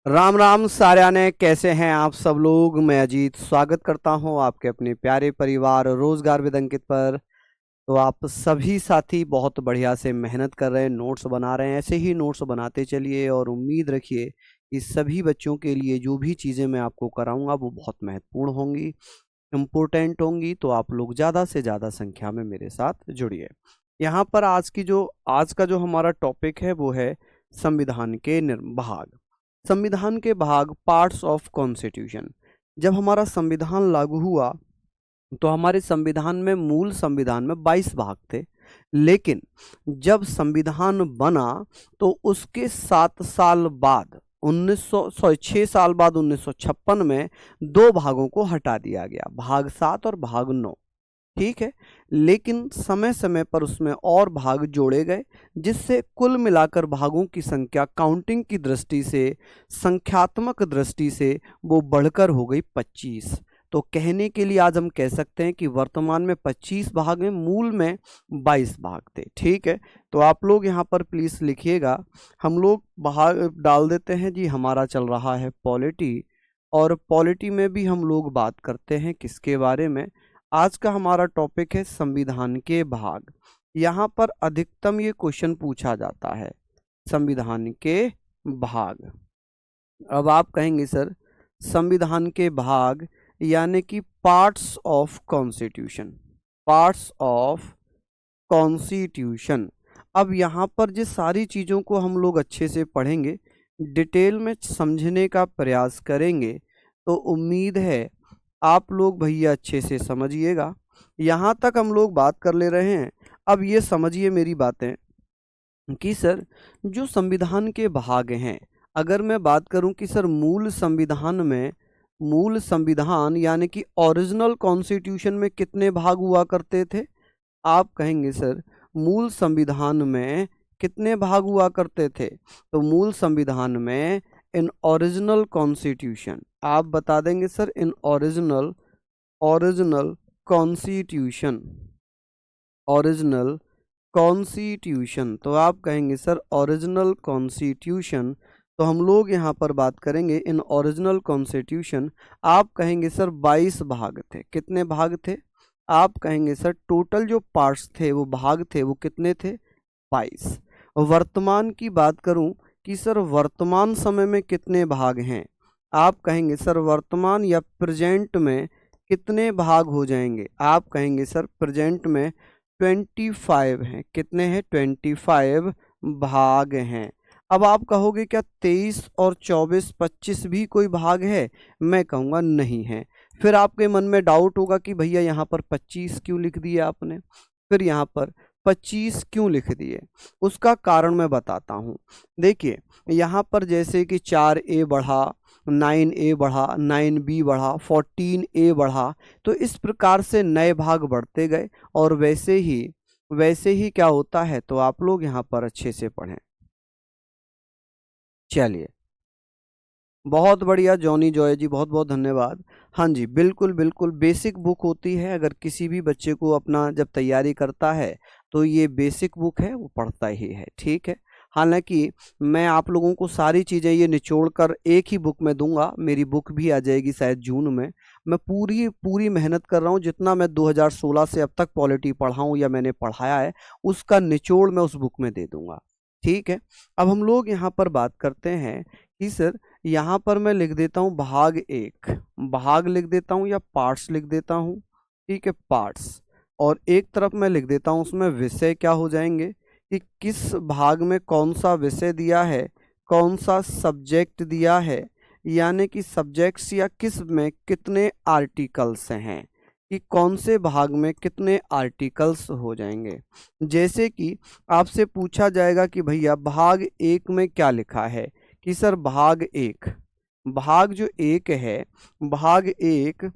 राम राम सार्याने, कैसे हैं आप सब लोग। मैं अजीत स्वागत करता हूं आपके अपने प्यारे परिवार रोजगार विद अंकित पर। तो आप सभी साथी बहुत बढ़िया से मेहनत कर रहे हैं, नोट्स बना रहे हैं। ऐसे ही नोट्स बनाते चलिए और उम्मीद रखिए कि सभी बच्चों के लिए जो भी चीज़ें मैं आपको कराऊंगा वो बहुत महत्वपूर्ण होंगी, इम्पोर्टेंट होंगी। तो आप लोग ज़्यादा से ज़्यादा संख्या में मेरे साथ जुड़िए। यहाँ पर आज का जो हमारा टॉपिक है वो है संविधान के भाग। संविधान के भाग, पार्ट्स ऑफ कॉन्स्टिट्यूशन। जब हमारा संविधान लागू हुआ तो हमारे संविधान में, मूल संविधान में 22 भाग थे। लेकिन जब संविधान बना तो उसके 7 साल बाद 6 साल बाद 1956 में दो भागों को हटा दिया गया, भाग 7 और भाग 9। ठीक है। लेकिन समय समय पर उसमें और भाग जोड़े गए, जिससे कुल मिलाकर भागों की संख्या काउंटिंग की दृष्टि से, संख्यात्मक दृष्टि से वो बढ़कर हो गई 25। तो कहने के लिए आज हम कह सकते हैं कि वर्तमान में 25 भाग हैं, मूल में 22 भाग थे। ठीक है। तो आप लोग यहाँ पर प्लीज लिखिएगा। हम लोग भाग डाल देते हैं जी। हमारा चल रहा है पॉलिटी, और पॉलिटी में भी हम लोग बात करते हैं किसके बारे में। आज का हमारा टॉपिक है संविधान के भाग। यहाँ पर अधिकतम ये क्वेश्चन पूछा जाता है, संविधान के भाग। अब आप कहेंगे सर संविधान के भाग यानी कि parts of constitution, parts of constitution. अब यहाँ पर जिस सारी चीज़ों को हम लोग अच्छे से पढ़ेंगे, डिटेल में समझने का प्रयास करेंगे, तो उम्मीद है आप लोग भैया अच्छे से समझिएगा। यहाँ तक हम लोग बात कर ले रहे हैं। अब ये समझिए मेरी बातें कि सर जो संविधान के भाग हैं, अगर मैं बात करूं कि सर मूल संविधान में, मूल संविधान यानी कि ओरिजिनल कॉन्स्टिट्यूशन में कितने भाग हुआ करते थे। आप कहेंगे सर मूल संविधान में कितने भाग हुआ करते थे। तो मूल संविधान में इन ओरिजिनल कॉन्स्टिट्यूशन, आप बता देंगे sir in original, original constitution, original constitution. तो आप कहेंगे सर ओरिजिनल कॉन्स्टिट्यूशन। तो हम लोग यहाँ पर बात करेंगे इन ओरिजिनल कॉन्स्टिट्यूशन। आप कहेंगे सर 22 भाग थे। कितने भाग थे। आप कहेंगे सर टोटल जो पार्ट्स थे, वो भाग थे, वो कितने थे, 22। वर्तमान की बात करूं कि सर वर्तमान समय में कितने भाग हैं। आप कहेंगे सर वर्तमान या प्रेजेंट में कितने भाग हो जाएंगे। आप कहेंगे सर प्रेजेंट में 25 हैं। कितने हैं, 25 भाग हैं। अब आप कहोगे क्या 23 और 24, 25 भी कोई भाग है। मैं कहूँगा नहीं है। फिर आपके मन में डाउट होगा कि भैया यहाँ पर 25 क्यों लिख दिया आपने, फिर यहाँ पर 25 क्यों लिख दिए। उसका कारण मैं बताता हूँ। देखिए यहाँ पर जैसे कि 4A बढ़ा, 9A बढ़ा, 9B बढ़ा, 14A बढ़ा, तो इस प्रकार से नए भाग बढ़ते गए। और वैसे ही क्या होता है, तो आप लोग यहाँ पर अच्छे से पढ़ें। चलिए, बहुत बढ़िया जॉनी जॉय जी, बहुत बहुत धन्यवाद। हाँ जी, बिल्कुल बिल्कुल बेसिक बुक होती है। अगर किसी भी बच्चे को अपना जब तैयारी करता है तो ये बेसिक बुक है, वो पढ़ता ही है। ठीक है। हालांकि मैं आप लोगों को सारी चीज़ें ये निचोड़ कर एक ही बुक में दूंगा। मेरी बुक भी आ जाएगी शायद जून में। मैं पूरी पूरी मेहनत कर रहा हूँ। जितना मैं 2016 से अब तक पॉलिटी पढ़ाऊँ या मैंने पढ़ाया है, उसका निचोड़ मैं उस बुक में दे दूंगा। ठीक है। अब हम लोग यहाँ पर बात करते हैं कि सर यहाँ पर मैं लिख देता हूँ भाग 1, भाग लिख देता हूँ या पार्ट्स लिख देता हूँ। ठीक है, पार्ट्स। और एक तरफ मैं लिख देता हूँ उसमें विषय क्या हो जाएंगे, कि किस भाग में कौन सा विषय दिया है, कौन सा सब्जेक्ट दिया है, यानी कि सब्जेक्ट्स या किस में कितने आर्टिकल्स हैं, कि कौन से भाग में कितने आर्टिकल्स हो जाएंगे। जैसे कि आपसे पूछा जाएगा कि भैया भाग 1 में क्या लिखा है, कि सर भाग 1, भाग जो 1 है, भाग 1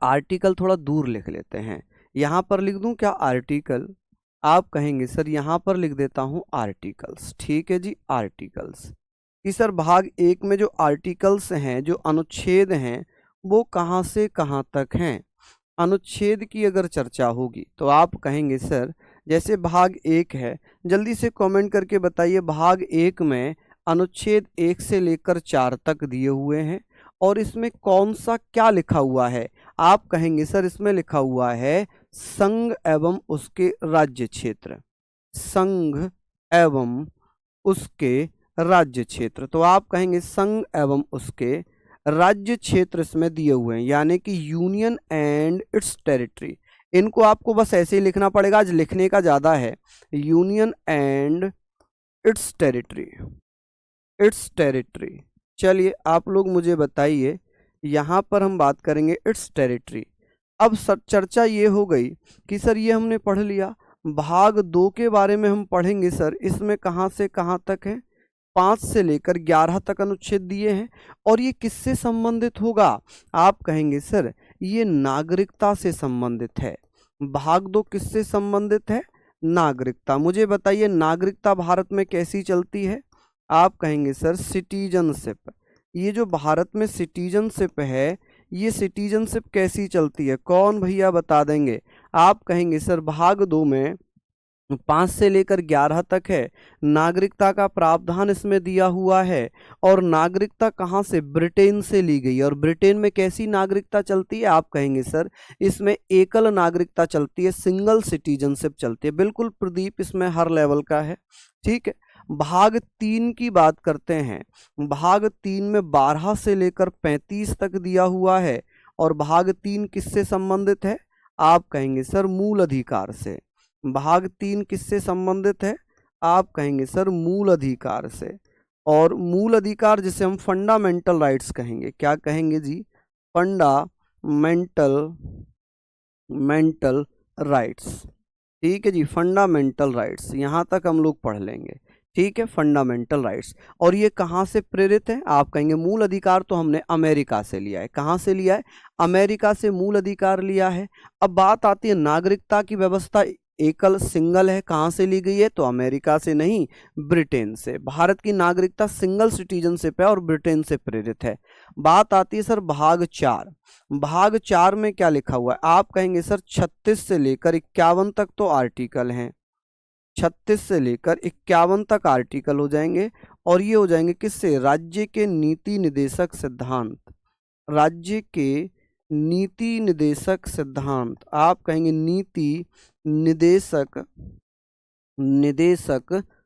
आर्टिकल थोड़ा दूर लिख लेते हैं। यहाँ पर लिख दूं क्या आर्टिकल। आप कहेंगे सर यहाँ पर लिख देता हूँ आर्टिकल्स। ठीक है जी, आर्टिकल्स। कि सर भाग 1 में जो आर्टिकल्स हैं, जो अनुच्छेद हैं, वो कहाँ से कहाँ तक हैं। अनुच्छेद की अगर चर्चा होगी तो आप कहेंगे सर जैसे भाग 1 है, जल्दी से कमेंट करके बताइए भाग 1 में अनुच्छेद 1 से लेकर 4 तक दिए हुए हैं और इसमें कौन सा क्या लिखा हुआ है? आप कहेंगे सर इसमें लिखा हुआ है संघ एवं उसके राज्य क्षेत्र, संघ एवं उसके राज्य क्षेत्र। तो आप कहेंगे संघ एवं उसके राज्य क्षेत्र इसमें दिए हुए हैं, यानी कि यूनियन एंड इट्स टेरिटरी। इनको आपको बस ऐसे ही लिखना पड़ेगा, आज लिखने का ज्यादा है। Union and it's territory, it's territory. चलिए आप लोग मुझे बताइए, यहाँ पर हम बात करेंगे इट्स टेरिटरी। अब चर्चा ये हो गई कि सर ये हमने पढ़ लिया, भाग 2 के बारे में हम पढ़ेंगे। सर इसमें कहाँ से कहाँ तक है? 5 से लेकर 11 तक अनुच्छेद दिए हैं और ये किससे संबंधित होगा? आप कहेंगे सर ये नागरिकता से संबंधित है। भाग 2 किससे संबंधित है? नागरिकता। मुझे बताइए नागरिकता भारत में कैसी चलती है? आप कहेंगे सर सिटीजनशिप। ये जो भारत में सिटीजनशिप है, ये सिटीजनशिप कैसी चलती है? कौन भैया बता देंगे? आप कहेंगे सर भाग 2 में 5 से लेकर 11 तक है, नागरिकता का प्रावधान इसमें दिया हुआ है। और नागरिकता कहाँ से? ब्रिटेन से ली गई। और ब्रिटेन में कैसी नागरिकता चलती है? आप कहेंगे सर इसमें एकल नागरिकता चलती है, सिंगल सिटीजनशिप चलती है। बिल्कुल प्रदीप, इसमें हर लेवल का है। ठीक है, भाग 3 की बात करते हैं। भाग 3 में 12 से लेकर 35 तक दिया हुआ है और भाग 3 किससे संबंधित है? आप कहेंगे सर मूल अधिकार से। भाग 3 किससे संबंधित है? आप कहेंगे सर मूल अधिकार से। और मूल अधिकार जिसे हम फंडामेंटल राइट्स कहेंगे। क्या कहेंगे जी? Fundamental rights. ठीक है जी, फंडामेंटल राइट्स, यहाँ तक हम लोग पढ़ लेंगे। ठीक है, फंडामेंटल राइट्स। और ये कहाँ से प्रेरित है? आप कहेंगे मूल अधिकार तो हमने अमेरिका से लिया है। कहाँ से लिया है? अमेरिका से मूल अधिकार लिया है। अब बात आती है नागरिकता की व्यवस्था एकल सिंगल है, कहाँ से ली गई है? तो अमेरिका से नहीं, ब्रिटेन से। भारत की नागरिकता सिंगल सिटीजनशिप है और ब्रिटेन से प्रेरित है। बात आती है सर भाग 4। भाग 4 में क्या लिखा हुआ है? आप कहेंगे सर 36 से लेकर 51 तक तो आर्टिकल हैं। 36 से लेकर 51 तक आर्टिकल हो जाएंगे और ये हो जाएंगे किससे? राज्य के नीति निदेशक सिद्धांत, राज्य के नीति निदेशक सिद्धांत। आप कहेंगे नीति निदेशक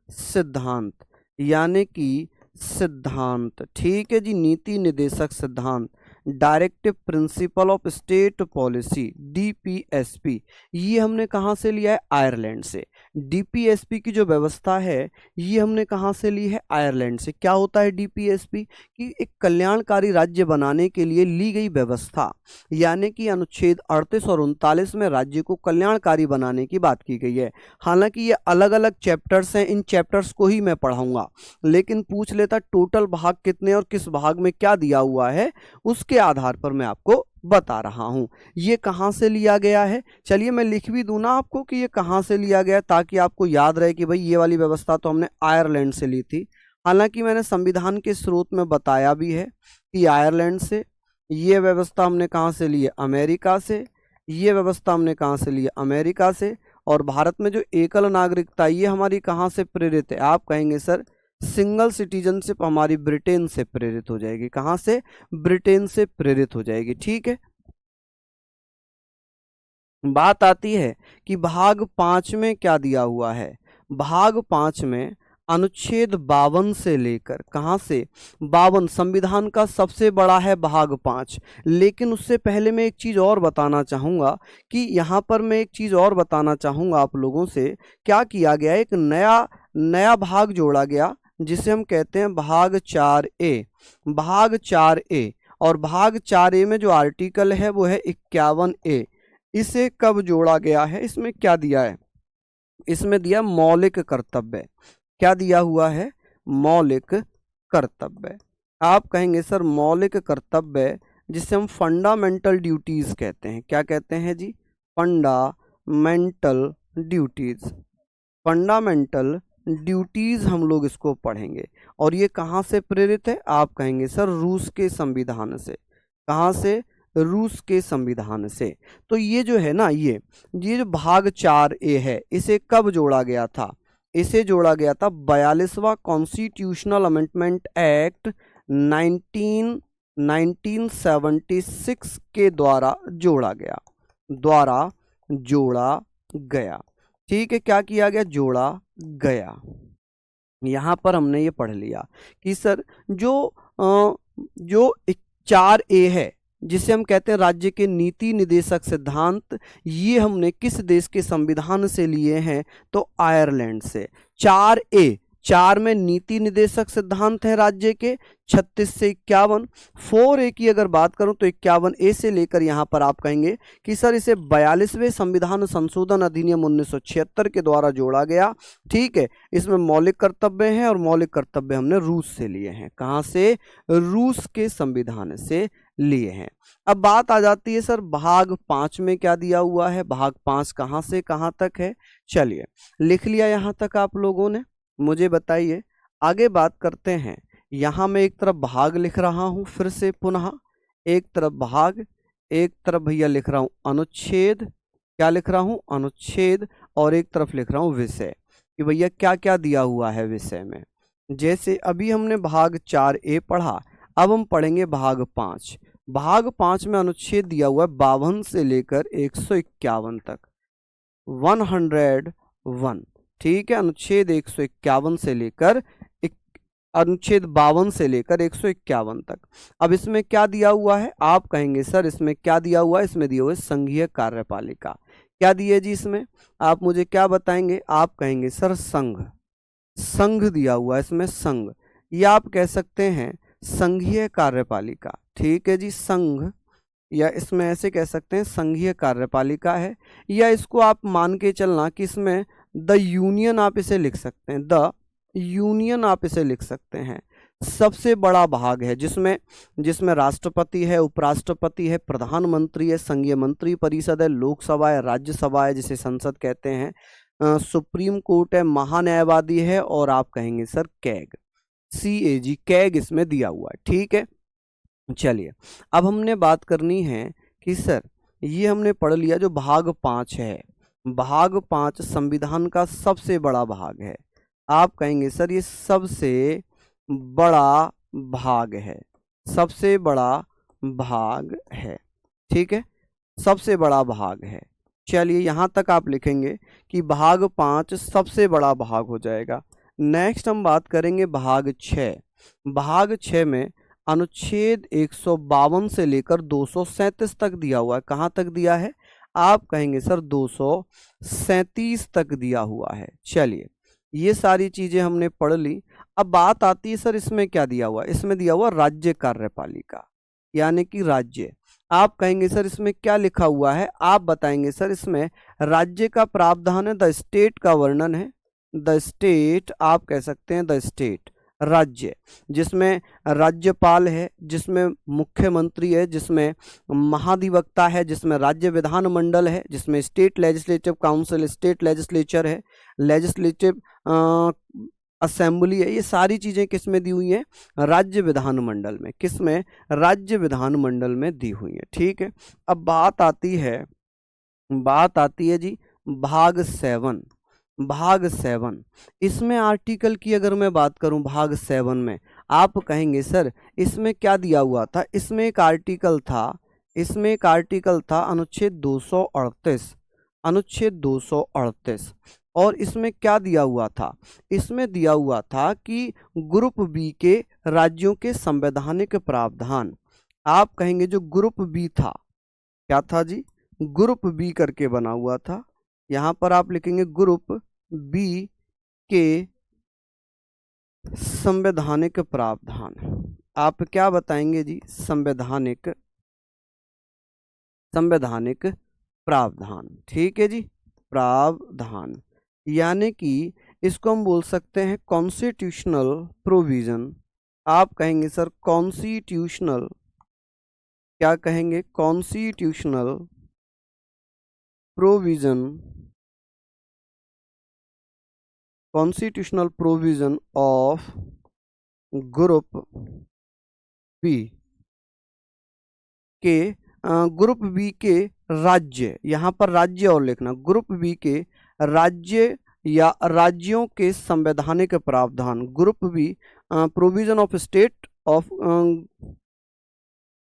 सिद्धांत, यानी कि सिद्धांत। ठीक है जी, नीति निदेशक सिद्धांत, directive principle of state policy, DPSP. ये हमने कहाँ से लिया है? आयरलैंड से। डीपीएसपी की जो व्यवस्था है ये हमने कहाँ से ली है? आयरलैंड से। क्या होता है डीपीएसपी? कि एक कल्याणकारी राज्य बनाने के लिए ली गई व्यवस्था, यानी कि अनुच्छेद 38 और 39 में राज्य को कल्याणकारी बनाने की बात की गई है। हालांकि ये अलग अलग चैप्टर्स हैं, इन चैप्टर्स को ही मैं पढ़ाऊंगा, लेकिन पूछ लेता टोटल भाग कितने और किस भाग में क्या दिया हुआ है, उसके आधार पर मैं आपको बता रहा हूं। ये कहां से लिया गया है? चलिए मैं लिख भी दूं ना आपको कि ये कहां से लिया गया, ताकि आपको याद रहे कि भाई ये वाली व्यवस्था तो हमने आयरलैंड से ली थी। हालांकि मैंने संविधान के स्रोत में बताया भी है कि आयरलैंड से। ये व्यवस्था हमने कहां से ली है? अमेरिका से। ये व्यवस्था हमने कहां से ली है? अमेरिका से। और भारत में जो एकल नागरिकता, ये हमारी कहां से प्रेरित है? आप कहेंगे सर सिंगल सिटीजनशिप हमारी ब्रिटेन से प्रेरित हो जाएगी। कहां से? ब्रिटेन से प्रेरित हो जाएगी। ठीक है, बात आती है कि भाग 5 में क्या दिया हुआ है। भाग 5 में अनुच्छेद 52 से लेकर, कहां से? 52। संविधान का सबसे बड़ा है भाग 5। लेकिन उससे पहले मैं एक चीज और बताना चाहूंगा कि यहां पर मैं एक चीज और बताना चाहूंगा आप लोगों से। क्या किया गया? एक नया भाग जोड़ा गया जिसे हम कहते हैं भाग 4A। भाग 4A, और भाग 4A में जो आर्टिकल है वो है 51A। इसे कब जोड़ा गया है? इसमें क्या दिया है? इसमें दिया मौलिक कर्तव्य। क्या दिया हुआ है? मौलिक कर्तव्य। आप कहेंगे सर मौलिक कर्तव्य, जिसे हम फंडामेंटल ड्यूटीज कहते हैं। क्या कहते हैं जी? Fundamental duties. फंडामेंटल ड्यूटीज हम लोग इसको पढ़ेंगे। और ये कहाँ से प्रेरित है? आप कहेंगे सर रूस के संविधान से। कहाँ से? रूस के संविधान से। तो ये जो है ना, ये जो भाग 4A है, इसे कब जोड़ा गया था? इसे जोड़ा गया था 42वां कॉन्स्टिट्यूशनल अमेंडमेंट एक्ट 1976 के द्वारा जोड़ा गया। ठीक है, क्या किया गया? जोड़ा गया। यहां पर हमने ये पढ़ लिया कि सर जो 4A है, जिसे हम कहते हैं राज्य के नीति निदेशक सिद्धांत, ये हमने किस देश के संविधान से लिए हैं? तो आयरलैंड से। 4A, 4 में नीति निदेशक सिद्धांत है राज्य के, 36 से 51। 4A की अगर बात करूं तो 51A से लेकर यहां पर आप कहेंगे कि सर इसे 42वें संविधान संशोधन अधिनियम 1976 के द्वारा जोड़ा गया। ठीक है, इसमें मौलिक कर्तव्य हैं और मौलिक कर्तव्य हमने रूस से लिए हैं। कहां से? रूस के संविधान से लिए हैं। अब बात आ जाती है सर भाग 5 में क्या दिया हुआ है? भाग 5 कहां से कहां तक है? चलिए, लिख लिया यहां तक आप लोगों ने? मुझे बताइए, आगे बात करते हैं। यहां मैं एक तरफ भाग लिख रहा हूं, फिर से पुनः एक तरफ भाग, एक तरफ भैया लिख रहा हूं अनुच्छेद। क्या लिख रहा हूं? अनुच्छेद। और एक तरफ लिख रहा हूं विषय, कि भैया क्या क्या दिया हुआ है विषय में। जैसे अभी हमने भाग 4A पढ़ा, अब हम पढ़ेंगे भाग 5। भाग 5 में अनुच्छेद दिया हुआ है 52 से लेकर 151 तक, 101। ठीक है, अनुच्छेद 151 से लेकर अनुच्छेद 52 से लेकर 151 तक। अब इसमें क्या दिया हुआ है? आप कहेंगे सर इसमें क्या दिया हुआ है? इसमें दिया हुआ है संघीय कार्यपालिका। क्या दिए जी इसमें? आप मुझे क्या बताएंगे? आप कहेंगे सर संघ दिया हुआ है इसमें, संघ, या आप कह सकते हैं संघीय कार्यपालिका। ठीक है जी, संघ, या इसमें ऐसे कह सकते हैं संघीय कार्यपालिका है, या इसको आप मान के चलना कि इसमें द यूनियन आप इसे लिख सकते हैं, द यूनियन आप इसे लिख सकते हैं। सबसे बड़ा भाग है जिसमें राष्ट्रपति है, उपराष्ट्रपति है, प्रधानमंत्री है, संघीय मंत्री परिषद है, लोकसभा है, राज्यसभा है जिसे संसद कहते हैं, सुप्रीम कोर्ट है, महान्यायवादी है, और आप कहेंगे सर कैग, CAG, कैग इसमें दिया हुआ है। ठीक है, चलिए अब हमने बात करनी है कि सर ये हमने पढ़ लिया जो भाग 5 है। भाग 5 संविधान का सबसे बड़ा भाग है। आप कहेंगे सर ये सबसे बड़ा भाग है, सबसे बड़ा भाग है। ठीक है, सबसे बड़ा भाग है। चलिए यहां तक आप लिखेंगे कि भाग 5 सबसे बड़ा भाग हो जाएगा। नेक्स्ट हम बात करेंगे भाग 6। भाग 6 में अनुच्छेद 152 से लेकर 237 तक दिया हुआ है। कहां तक दिया है? आप कहेंगे सर 237 तक दिया हुआ है। चलिए ये सारी चीजें हमने पढ़ ली। अब बात आती है सर इसमें क्या दिया हुआ? इसमें दिया हुआ राज्य कार्यपालिका, यानी कि राज्य। आप कहेंगे सर इसमें क्या लिखा हुआ है? आप बताएंगे सर इसमें राज्य का प्रावधान है, द स्टेट का वर्णन है, द स्टेट, आप कह सकते हैं द स्टेट, राज्य, जिसमें राज्यपाल है, जिसमें मुख्यमंत्री है, जिसमें महाधिवक्ता है, जिसमें राज्य विधानमंडल है, जिसमें state legislative council, state legislature है, लेजिस्लेटिव असेंबली है। ये सारी चीजें किस में दी हुई हैं? राज्य विधानमंडल में। किस में? राज्य विधानमंडल में दी हुई है। ठीक है, अब बात आती है जी भाग 7। भाग 7, इसमें आर्टिकल की अगर मैं बात करूं भाग 7 में, आप कहेंगे सर इसमें क्या दिया हुआ था? इसमें एक आर्टिकल था अनुच्छेद 238, अनुच्छेद 238। और इसमें क्या दिया हुआ था? इसमें दिया हुआ था कि ग्रुप बी के राज्यों के संवैधानिक प्रावधान। आप कहेंगे जो ग्रुप बी था, क्या था जी? ग्रुप बी करके बना हुआ था। यहां पर आप लिखेंगे ग्रुप बी के संवैधानिक प्रावधान। आप क्या बताएंगे जी? संवैधानिक प्रावधान। ठीक है जी, प्रावधान, यानी कि इसको हम बोल सकते हैं कॉन्स्टिट्यूशनल प्रोविजन। आप कहेंगे सर कॉन्स्टिट्यूशनल, क्या कहेंगे? Constitutional provision, constitutional provision of group B के, ग्रुप बी के राज्य, यहां पर राज्य और लिखना, ग्रुप बी के राज्य या राज्यों के संवैधानिक प्रावधान। Group B provision of state of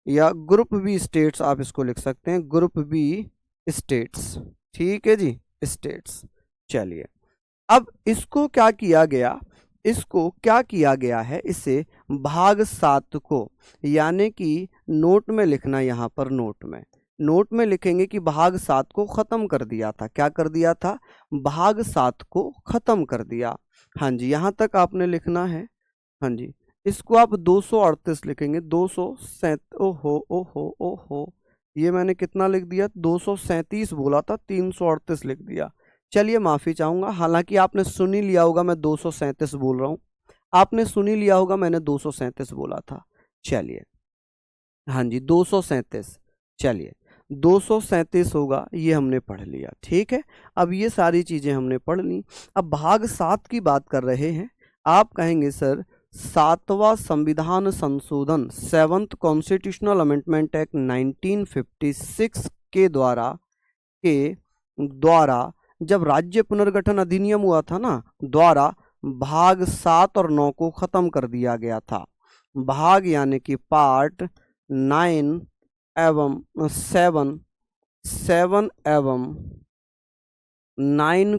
या ग्रुप बी स्टेट्स, आप इसको लिख सकते हैं ग्रुप बी स्टेट्स। ठीक है जी, स्टेट्स। चलिए, अब इसको क्या किया गया, इसको क्या किया गया है, इसे भाग 7 को, यानी कि नोट में लिखना, यहाँ पर नोट में लिखेंगे कि भाग 7 को खत्म कर दिया था। क्या कर दिया था? भाग 7 को खत्म कर दिया। हाँ जी, यहाँ तक आपने लिखना है। हाँ जी, इसको आप 238 लिखेंगे। 237, ओहो ओहो ओहो, ये मैंने कितना लिख दिया? 237 बोला था, 338 लिख दिया। चलिए माफी चाहूंगा, हालांकि आपने सुन ही लिया होगा मैं 237 बोल रहा हूँ, आपने सुन ही लिया होगा मैंने 237 बोला था। चलिए, हाँ जी 237, चलिए 237 होगा, ये हमने पढ़ लिया। ठीक है, अब ये सारी चीजें हमने पढ़ ली। अब भाग 7 की बात कर रहे हैं। आप कहेंगे सर 7वां संविधान संशोधन, 7th कॉन्स्टिट्यूशनल अमेंडमेंट एक्ट 1956 के द्वारा जब राज्य पुनर्गठन अधिनियम हुआ था ना, द्वारा भाग 7 और 9 को खत्म कर दिया गया था। भाग यानी कि पार्ट 9 एवं 7 एवं 9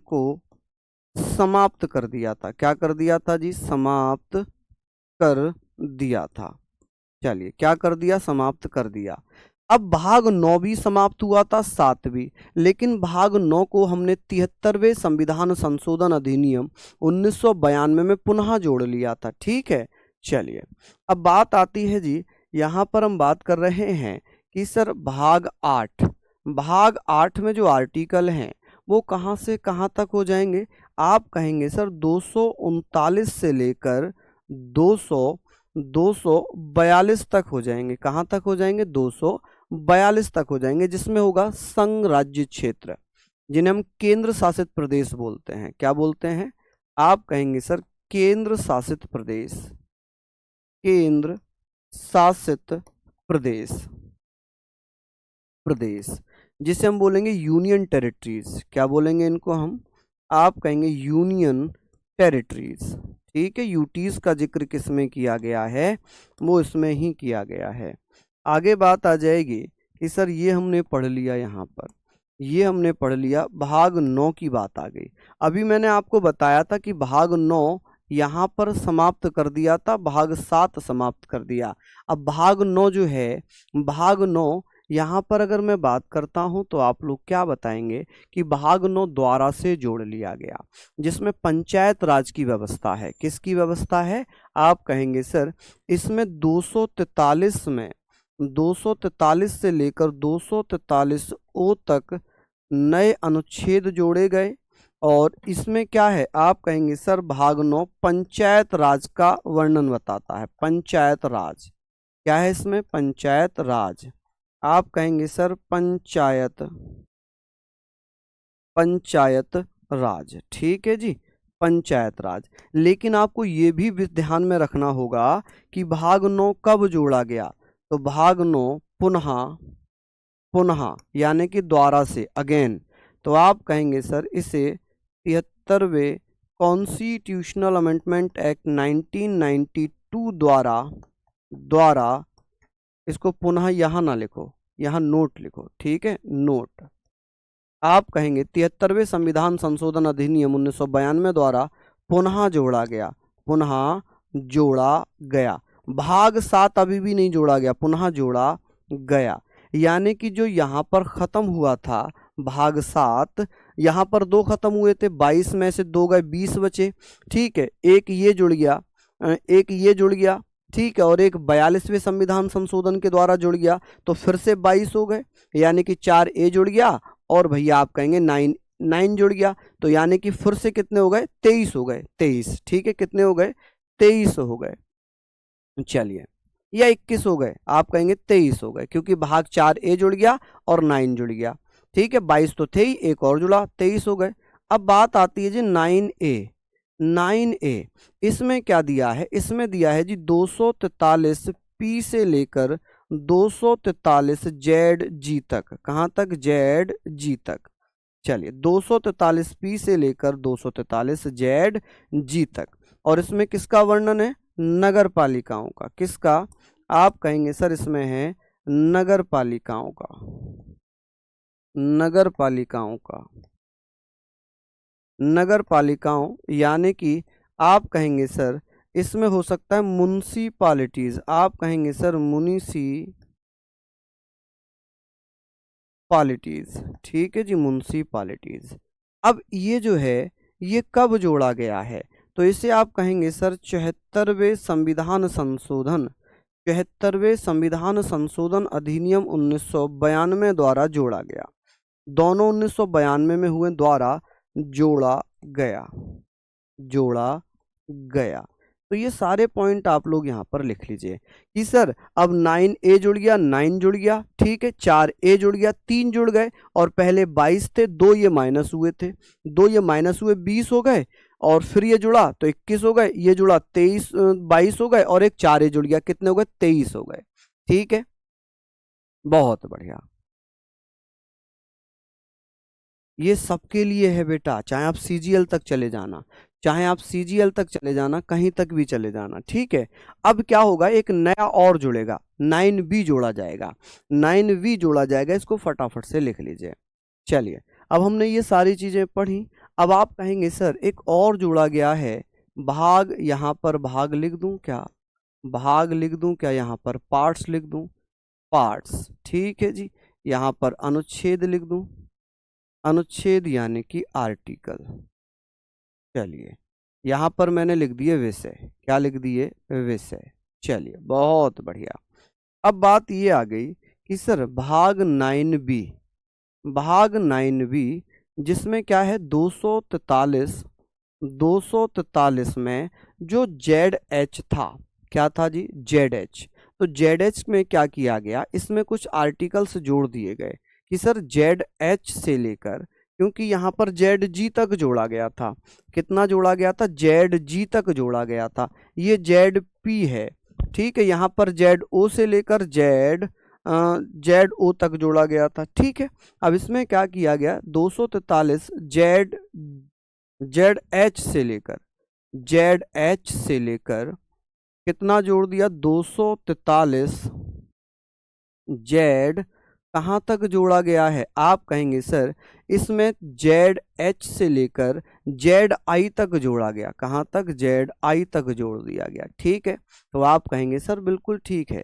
को समाप्त कर दिया था। क्या कर दिया था जी? समाप्त कर दिया था। चलिए, क्या कर दिया? समाप्त कर दिया। अब भाग 9 भी समाप्त हुआ था, 7 भी, लेकिन भाग 9 को हमने 73वें संविधान संशोधन अधिनियम 1992 में पुनः जोड़ लिया था। ठीक है, चलिए अब बात आती है जी, यहाँ पर हम बात कर रहे हैं कि सर भाग 8 में जो आर्टिकल हैं वो कहाँ से कहाँ तक हो जाएंगे? आप कहेंगे सर 239 से लेकर 242 तक हो जाएंगे। कहाँ तक हो जाएंगे? 242 तक हो जाएंगे, जिसमें होगा संघ राज्य क्षेत्र, जिन्हें हम केंद्र शासित प्रदेश बोलते हैं। क्या बोलते हैं? आप कहेंगे सर केंद्र शासित प्रदेश, केंद्र शासित प्रदेश, जिसे हम बोलेंगे यूनियन टेरिटरीज। क्या बोलेंगे इनको हम? आप कहेंगे यूनियन टेरिटरीज। ठीक है, यूटीज का जिक्र किसमें किया गया है? वो इसमें ही किया गया है। आगे बात आ जाएगी कि सर ये हमने पढ़ लिया, यहाँ पर ये हमने पढ़ लिया, भाग 9 की बात आ गई। अभी मैंने आपको बताया था कि भाग 9 यहाँ पर समाप्त कर दिया था, भाग 7 समाप्त कर दिया। अब भाग 9 जो है, भाग 9 यहाँ पर अगर मैं बात करता हूँ तो आप लोग क्या बताएंगे कि भाग 9 द्वारा से जोड़ लिया गया, जिसमें पंचायत राज की व्यवस्था है। किसकी व्यवस्था है? आप कहेंगे सर इसमें 243 से लेकर 243 ओ तक नए अनुच्छेद जोड़े गए। और इसमें क्या है? आप कहेंगे सर भाग 9 पंचायत राज का वर्णन बताता है। पंचायत राज क्या है इसमें? पंचायत राज। आप कहेंगे सर पंचायत राज। ठीक है जी, पंचायत राज। लेकिन आपको ये भी ध्यान में रखना होगा कि भाग 9 कब जोड़ा गया? तो भाग 9 पुनः यानी कि द्वारा से, अगेन। तो आप कहेंगे सर इसे 73वें कॉन्स्टिट्यूशनल अमेंडमेंट एक्ट 1992 द्वारा इसको पुनः यहाँ ना लिखो, यहाँ नोट लिखो। ठीक है, नोट। आप कहेंगे 73वें संविधान संशोधन अधिनियम 1992 द्वारा पुनः जोड़ा गया। भाग 7 अभी भी नहीं जोड़ा गया, पुनः जोड़ा गया। यानी कि जो यहाँ पर खत्म हुआ था भाग 7, यहाँ पर 2 खत्म हुए थे, 22 में से 2 गए, 20 बचे। ठीक है, एक ये जुड़ गया, ठीक है, और एक 42वें संविधान संशोधन के द्वारा जुड़ गया, तो फिर से 22 हो गए, यानी कि 4A जुड़ गया, और भैया आप कहेंगे 9 जुड़ गया, तो यानी कि फिर से कितने हो गए? 23 हो गए, 23। ठीक है, कितने हो गए? 23 हो गए। चलिए, या 21 हो गए, आप कहेंगे 23 हो गए, क्योंकि भाग 4A जुड़ गया और 9 जुड़ गया। ठीक है, 22 तो थे ही, एक और जुड़ा, 23 हो गए। अब बात आती है जी 9A। इसमें क्या दिया है? इसमें दिया है जी 243 P से लेकर 243 ZG तक। कहाँ तक? ZG तक। चलिए 243 से लेकर 243 जेड जी तक, और इसमें किसका वर्णन है? नगर पालिकाओं का। किसका? आप कहेंगे सर इसमें है नगर पालिकाओं का। नगर पालिकाओं का, नगर पालिकाओं यानी कि आप कहेंगे सर इसमें हो सकता है म्युनिसिपालिटीज। आप कहेंगे सर म्युनिसिपालिटीज, ठीक है जी, म्युनिसिपालिटीज। अब ये जो है ये कब जोड़ा गया है? तो इसे आप कहेंगे सर 74वें संविधान संशोधन, 74वें संविधान संशोधन अधिनियम 1992 द्वारा जोड़ा गया। दोनों 1992 में हुए, द्वारा जोड़ा गया, जोड़ा गया। तो ये सारे पॉइंट आप लोग यहाँ पर लिख लीजिए कि सर अब 9A जुड़ गया, 9 जुड़ गया, ठीक है, 4A जुड़ गया, 3 जुड़ गए, और पहले 22 थे, 2 ये माइनस हुए थे, 2 ये माइनस हुए 20 हो गए, और फिर ये जुड़ा तो 21 हो गए, ये जुड़ा 22 हो गए, और एक 4A जुड़ गया, कितने हो गए? 23 हो गए। ठीक है, बहुत बढ़िया। ये सबके लिए है बेटा, चाहे आप सीजीएल तक चले जाना, चाहे आप सीजीएल तक चले जाना, कहीं तक भी चले जाना, ठीक है। अब क्या होगा, एक नया और जुड़ेगा, 9B जोड़ा जाएगा, 9V जोड़ा जाएगा, इसको फटाफट से लिख लीजिए। चलिए, अब हमने ये सारी चीजें पढ़ी। अब आप कहेंगे सर एक और जोड़ा गया है भाग, यहाँ पर भाग लिख दूं क्या? भाग लिख दूं क्या? यहाँ पर पार्ट्स लिख दूं, पार्ट्स, ठीक है जी। यहाँ पर अनुच्छेद लिख दूं, अनुच्छेद यानी कि आर्टिकल। चलिए, यहां पर मैंने लिख दिए विषय। क्या लिख दिए? विषय। चलिए, बहुत बढ़िया। अब बात ये आ गई कि सर भाग 9B, भाग 9B जिसमें क्या है 243, 243 में जो ZH था, क्या था जी? ZH। तो ZH में क्या किया गया, इसमें कुछ आर्टिकल्स जोड़ दिए गए कि सर ZH से लेकर, क्योंकि यहाँ पर ZG तक जोड़ा गया था, कितना जोड़ा गया था? ZG तक जोड़ा गया था, ये ZP है, ठीक है। यहाँ पर ZO से लेकर ZO तक जोड़ा गया था, ठीक है। अब इसमें क्या किया गया, 243 ZH से लेकर, ZH से लेकर कितना जोड़ दिया? 243 Z कहाँ तक जोड़ा गया है? आप कहेंगे सर इसमें ZH से लेकर ZI तक जोड़ा गया। कहाँ तक? ZI तक जोड़ दिया गया, ठीक है। तो आप कहेंगे सर बिल्कुल ठीक है।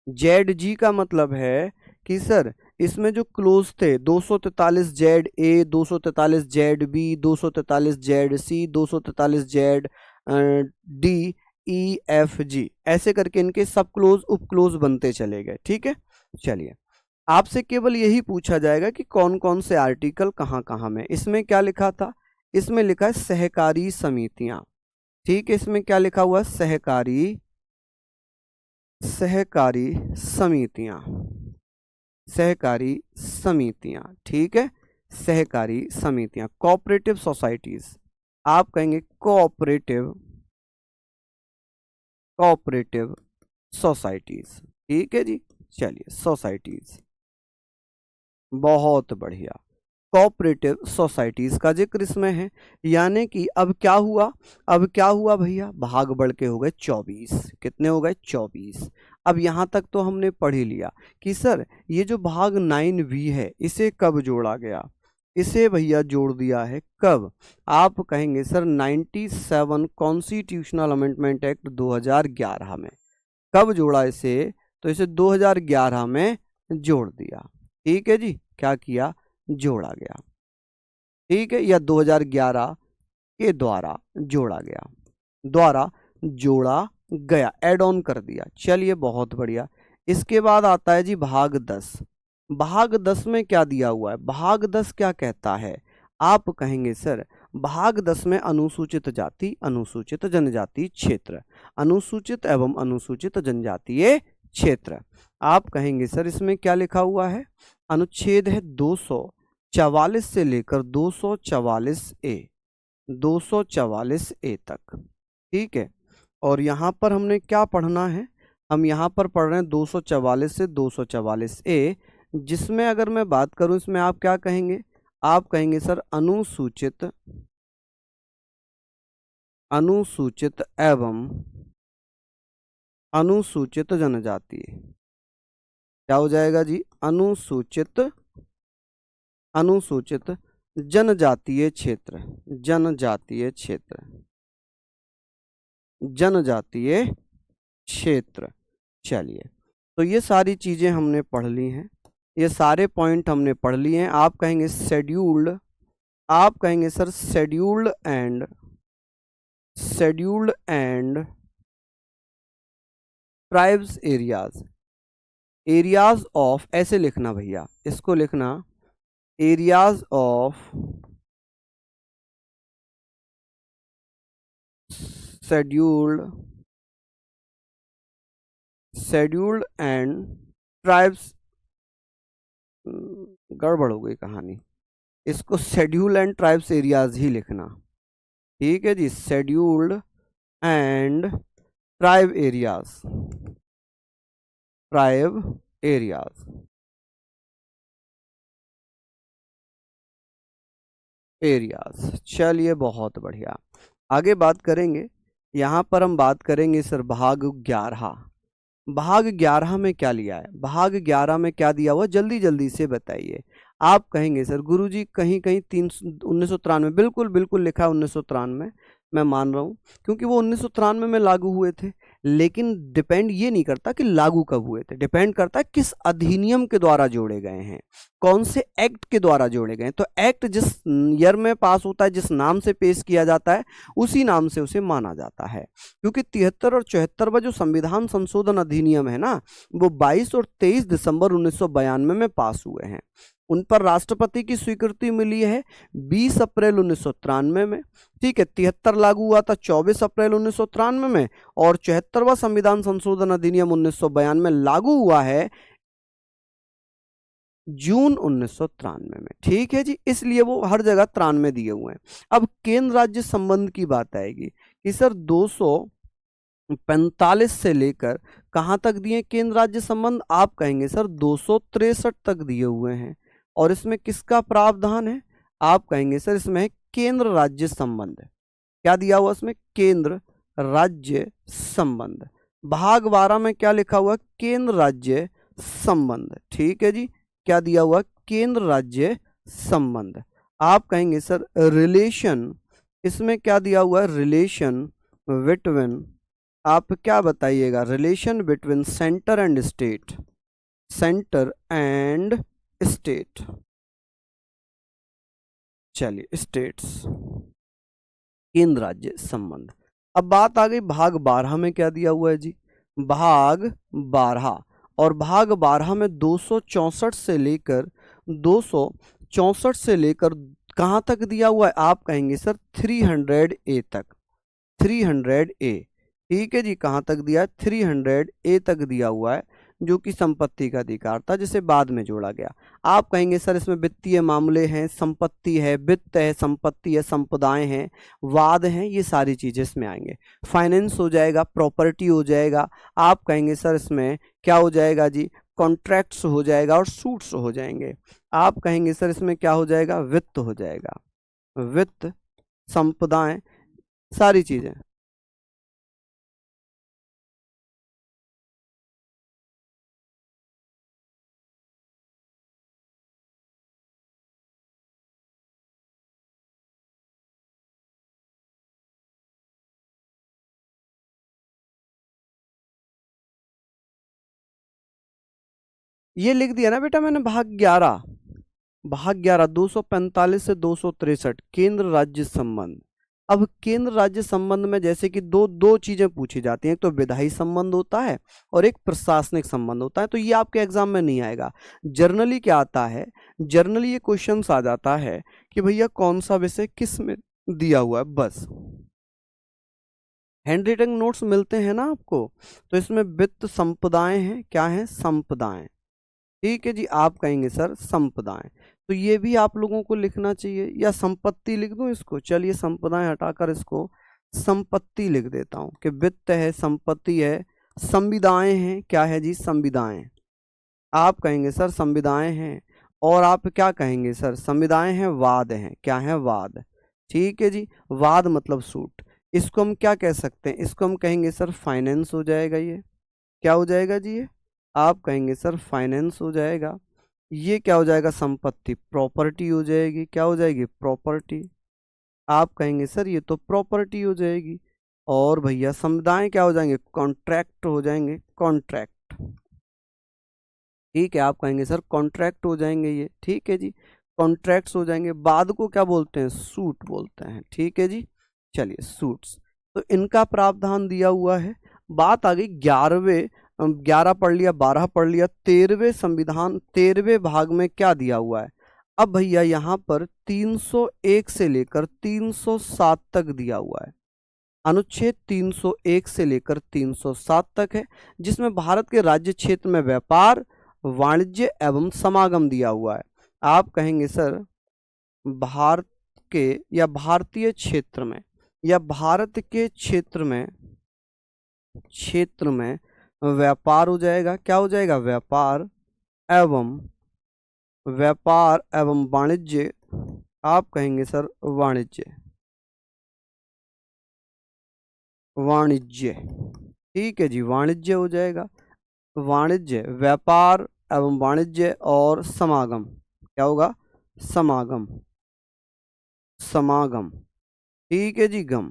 ZG का मतलब है कि सर इसमें जो क्लोज थे 243 ZA, 243 ZB, 243 ZC, 243 ZD, EFG, ऐसे करके इनके सब क्लोज उप क्लोज बनते चले गए, ठीक है। चलिए, आपसे केवल यही पूछा जाएगा कि कौन कौन से आर्टिकल कहाँ कहाँ में। इसमें क्या लिखा था? इसमें लिखा है सहकारी समितियां, ठीक है। इसमें क्या लिखा हुआ है? सहकारी समितियां, सहकारी समितियां, ठीक है, सहकारी समितियां, कोऑपरेटिव सोसाइटीज। आप कहेंगे कोऑपरेटिव सोसाइटीज, ठीक है जी। चलिए, सोसाइटीज, बहुत बढ़िया। कोऑपरेटिव सोसाइटीज का जिक्र इसमें है, यानी कि अब क्या हुआ, अब क्या हुआ भैया, भाग बढ़ के हो गए 24। कितने हो गए? 24। अब यहां तक तो हमने पढ़ ही लिया कि सर ये जो भाग 9B है इसे कब जोड़ा गया। इसे भैया जोड़ दिया है कब? आप कहेंगे सर 97 कॉन्स्टिट्यूशनल अमेंडमेंट एक्ट 2011 में। कब जोड़ा इसे? तो इसे 2011 में जोड़ दिया, ठीक है जी। क्या किया? जोड़ा गया, ठीक है, या 2011 के द्वारा जोड़ा गया, द्वारा जोड़ा गया, एड ऑन कर दिया। चलिए, बहुत बढ़िया। इसके बाद आता है जी भाग 10। भाग 10 में क्या दिया हुआ है? भाग 10 क्या कहता है? आप कहेंगे सर भाग 10 में अनुसूचित जाति, अनुसूचित जनजाति क्षेत्र, अनुसूचित एवं अनुसूचित जनजातीय क्षेत्र। आप कहेंगे सर इसमें क्या लिखा हुआ है? अनुच्छेद है 244 से लेकर 244A, 244A तक, ठीक है। और यहाँ पर हमने क्या पढ़ना है? हम यहाँ पर पढ़ रहे हैं 244 से 244A, जिसमें अगर मैं बात करूँ इसमें आप क्या कहेंगे? आप कहेंगे सर अनुसूचित, अनुसूचित एवं अनुसूचित जनजाति। क्या हो जाएगा जी? अनुसूचित, अनुसूचित जनजातीय क्षेत्र, जनजातीय क्षेत्र, जनजातीय क्षेत्र। चलिए, तो ये सारी चीजें हमने पढ़ ली हैं, ये सारे पॉइंट हमने पढ़ लिए हैं। आप कहेंगे शेड्यूल्ड, आप कहेंगे sir scheduled and, scheduled and tribes areas, areas of, ऐसे लिखना भैया, इसको लिखना areas of scheduled, scheduled and tribes, गड़बड़ हो गई कहानी, इसको शेड्यूल एंड ट्राइब्स एरियाज ही लिखना। ठीक है जी, scheduled and tribe areas, tribe areas, areas. चलिए बहुत बढ़िया, आगे बात करेंगे। यहाँ पर हम बात करेंगे सर भाग 11। भाग 11 में क्या लिया है? भाग 11 में क्या दिया हुआ, जल्दी जल्दी से बताइए। आप कहेंगे सर गुरुजी कहीं कहीं 1993, बिल्कुल बिल्कुल लिखा है 1993, मैं मान रहा हूँ, क्योंकि वो 1993 में लागू हुए थे। लेकिन डिपेंड ये नहीं करता कि लागू कब हुए थे, डिपेंड करता है किस अधिनियम के द्वारा जोड़े गए हैं, कौन से एक्ट के द्वारा जोड़े गए हैं। तो एक्ट जिस ईयर में पास होता है, जिस नाम से पेश किया जाता है, उसी नाम से उसे माना जाता है। क्योंकि 73 और 74वां जो संविधान संशोधन अधिनियम है ना, वो 22 और 23 दिसंबर 1992 में पास हुए हैं। उन पर राष्ट्रपति की स्वीकृति मिली है 20 अप्रैल 1993 में। ठीक है, 73 लागू हुआ था 24 अप्रैल 1993 में, और 74वां संविधान संशोधन अधिनियम 1992 में लागू हुआ है जून 1993 में। ठीक है जी, इसलिए वो हर जगह 93 दिए हुए हैं। अब केंद्र राज्य संबंध की बात आएगी कि सर 245 से लेकर कहां तक दिए केंद्र राज्य संबंध? आप कहेंगे सर 263 तक दिए हुए हैं। और इसमें किसका प्रावधान है? आप कहेंगे सर इसमें है केंद्र राज्य संबंध। क्या दिया हुआ इसमें? केंद्र राज्य संबंध। भाग 12 में क्या लिखा हुआ? केंद्र राज्य संबंध। ठीक है जी, क्या दिया हुआ? केंद्र राज्य संबंध। आप कहेंगे सर रिलेशन, इसमें क्या दिया हुआ? रिलेशन बिटवीन, आप क्या बताइएगा? Relation between centre and state, centre and state. चलिए स्टेट्स, केंद्र राज्य संबंध। अब बात आ गई भाग 12 में क्या दिया हुआ है जी? भाग 12, और भाग 12 में 264 से लेकर 264 से लेकर कहां तक दिया हुआ है? आप कहेंगे सर 300A तक, 300A। ठीक है जी, कहां तक दिया है? 300A तक दिया हुआ है, जो कि संपत्ति का अधिकार था, जिसे बाद में जोड़ा गया। आप कहेंगे सर इसमें वित्तीय मामले हैं, संपत्ति है, वित्त है, संपत्ति है, संपदाएं हैं, वाद हैं, ये सारी चीजें इसमें आएंगे। फाइनेंस हो जाएगा, प्रॉपर्टी हो जाएगा। आप कहेंगे सर इसमें क्या हो जाएगा जी? कॉन्ट्रैक्ट्स हो जाएगा और सूट्स हो जाएंगे। आप कहेंगे सर इसमें क्या हो जाएगा? वित्त हो जाएगा, वित्त, संपदाएं, सारी चीजें। ये लिख दिया ना बेटा मैंने, भाग 11, भाग 11 245 से 263 केंद्र राज्य संबंध। अब केंद्र राज्य संबंध में जैसे कि दो दो चीजें पूछी जाती हैं, एक तो विधायी संबंध होता है और एक प्रशासनिक संबंध होता है। तो ये आपके एग्जाम में नहीं आएगा। जर्नली क्या आता है? जर्नली ये क्वेश्चन आ जाता है कि भैया कौन सा विषय किस में दिया हुआ है, बस। हैंड रिटन नोट्स मिलते हैं ना आपको, तो इसमें वित्त, संपदाएं हैं, क्या है? संपदाएं। ठीक है जी, आप कहेंगे सर संपदाएं, तो ये भी आप लोगों को लिखना चाहिए, या संपत्ति लिख दूं इसको? चलिए संपदाएं हटाकर इसको संपत्ति लिख देता हूं कि वित्त है, संपत्ति है, संविदाएं हैं, क्या है जी? संविदाएं। आप कहेंगे सर संविदाएं हैं, और आप क्या कहेंगे सर? संविदाएं हैं, वाद हैं, क्या है? वाद। ठीक है जी, वाद मतलब सूट। इसको हम क्या कह सकते हैं? इसको हम कहेंगे सर फाइनेंस हो जाएगा। ये क्या हो जाएगा जी? ये आप कहेंगे सर फाइनेंस हो जाएगा। ये क्या हो जाएगा? संपत्ति, प्रॉपर्टी हो जाएगी। क्या हो जाएगी? प्रॉपर्टी। आप कहेंगे सर ये तो प्रॉपर्टी हो जाएगी। और भैया संविदाएं क्या हो जाएंगे? कॉन्ट्रैक्ट हो जाएंगे, कॉन्ट्रैक्ट। ठीक है, आप कहेंगे सर कॉन्ट्रैक्ट हो जाएंगे ये। ठीक है जी, कॉन्ट्रैक्ट्स हो जाएंगे। बाद को क्या बोलते हैं? सूट बोलते हैं। ठीक है जी, चलिए सूट्स। तो इनका प्रावधान दिया हुआ है। बात आ गई 11वें, 11 पढ़ लिया, 12 पढ़ लिया, 13वें संविधान 13वें भाग में क्या दिया हुआ है? अब भैया यहाँ पर 301 से लेकर 307 तक दिया हुआ है। अनुच्छेद 301 से लेकर 307 तक है, जिसमें भारत के राज्य क्षेत्र में व्यापार, वाणिज्य एवं समागम दिया हुआ है। आप कहेंगे सर भारत के या भारतीय क्षेत्र में या भारत के क्षेत्र में व्यापार हो जाएगा। क्या हो जाएगा? एवं व्यापार एवं वाणिज्य। आप कहेंगे सर वाणिज्य, वाणिज्य। ठीक है जी, वाणिज्य हो जाएगा। वाणिज्य, व्यापार एवं वाणिज्य और समागम। क्या होगा? समागम, समागम। ठीक है जी, गम।